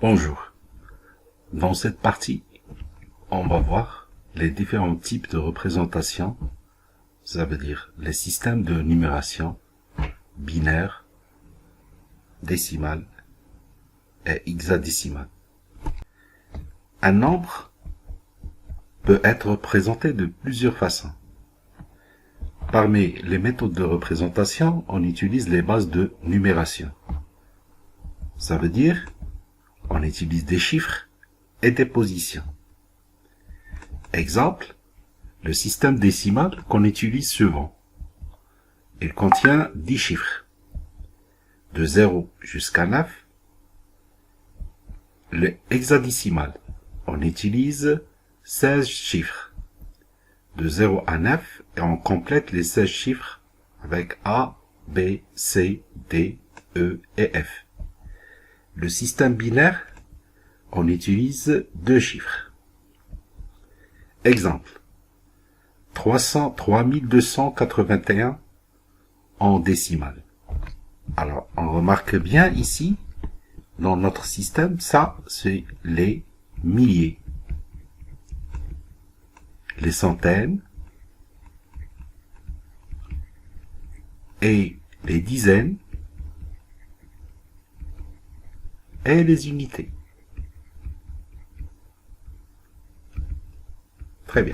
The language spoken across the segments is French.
Bonjour. Dans cette partie, on va voir les différents types de représentation, ça veut dire les systèmes de numération, binaire, décimal et hexadécimal. Un nombre peut être représenté de plusieurs façons. Parmi les méthodes de représentation, on utilise les bases de numération. Ça veut dire on utilise des chiffres et des positions. Exemple, le système décimal qu'on utilise souvent. Il contient 10 chiffres, de 0 jusqu'à 9. Le hexadécimal, on utilise 16 chiffres, de 0 à 9, et on complète les 16 chiffres avec A, B, C, D, E et F. Le système binaire, on utilise 2 chiffres. Exemple, 3281 en décimale. Alors, on remarque bien ici, dans notre système, ça, c'est les milliers, les centaines et les dizaines et les unités. Très bien.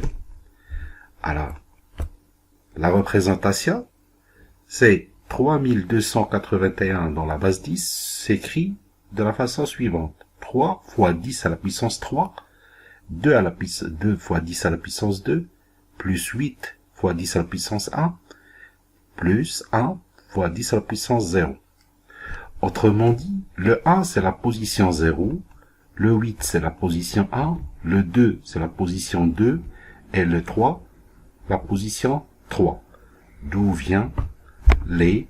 Alors, la représentation, c'est 3281 dans la base 10, s'écrit de la façon suivante. 3 fois 10 à la puissance 3, 2 fois 10 à la puissance 2, plus 8 fois 10 à la puissance 1, plus 1 fois 10 à la puissance 0. Autrement dit, le 1 c'est la position 0, le 8 c'est la position 1, le 2 c'est la position 2, et le 3 la position 3. D'où vient les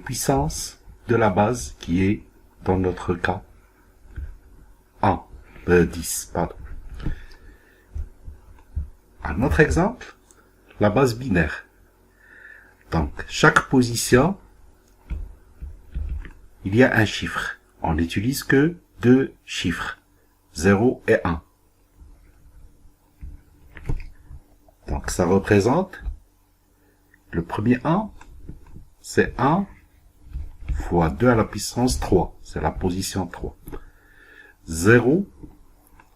puissances de la base qui est, dans notre cas, 10. Pardon. Un autre exemple, la base binaire. Donc, chaque position, il y a un chiffre. On n'utilise que 2 chiffres, 0 et 1. Donc, ça représente, le premier 1, c'est 1 fois 2 à la puissance 3. C'est la position 3. 0,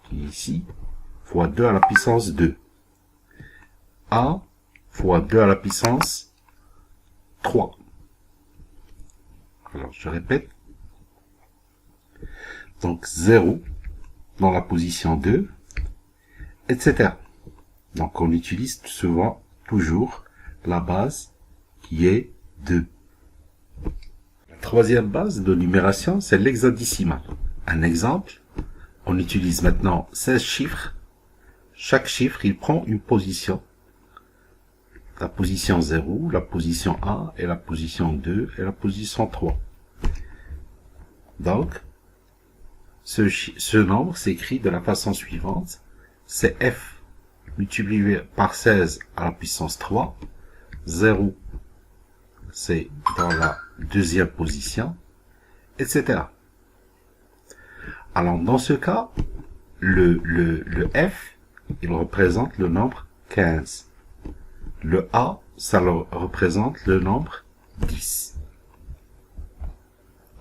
qui est ici, fois 2 à la puissance 2. 1 fois 2 à la puissance 3. Alors, je répète. Donc, 0 dans la position 2, etc. Donc, on utilise souvent, toujours, la base qui est 2. La troisième base de numération, c'est l'hexadécimal. Un exemple, on utilise maintenant 16 chiffres. Chaque chiffre, il prend une position. La position 0, la position 1, et la position 2, et la position 3. Donc, ce nombre s'écrit de la façon suivante. C'est f multiplié par 16 à la puissance 3. 0, c'est dans la deuxième position, etc. Alors, dans ce cas, le f, il représente le nombre 15. Le a, ça représente le nombre 10.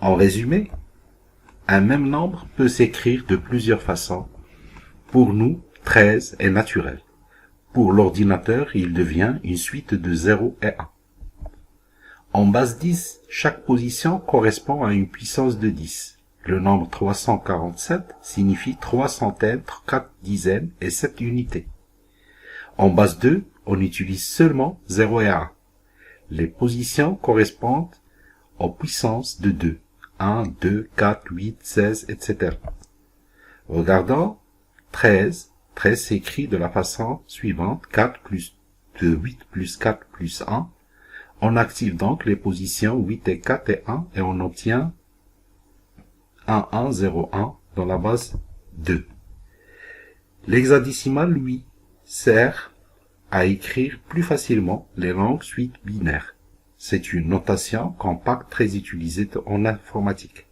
En résumé, un même nombre peut s'écrire de plusieurs façons. Pour nous, 13 est naturel. Pour l'ordinateur, il devient une suite de 0 et 1. En base 10, chaque position correspond à une puissance de 10. Le nombre 347 signifie 3 centaines, 4 dizaines et 7 unités. En base 2, on utilise seulement 0 et 1. Les positions correspondent aux puissances de 2. 1, 2, 4, 8, 16, etc. Regardons 13. 13 s'écrit de la façon suivante. 4 plus 2, 8 plus 4 plus 1. On active donc les positions 8 et 4 et 1 et on obtient 1, 1, 0, 1 dans la base 2. L'hexadécimal, lui, sert à écrire plus facilement les longues suites binaires. C'est une notation compacte très utilisée en informatique.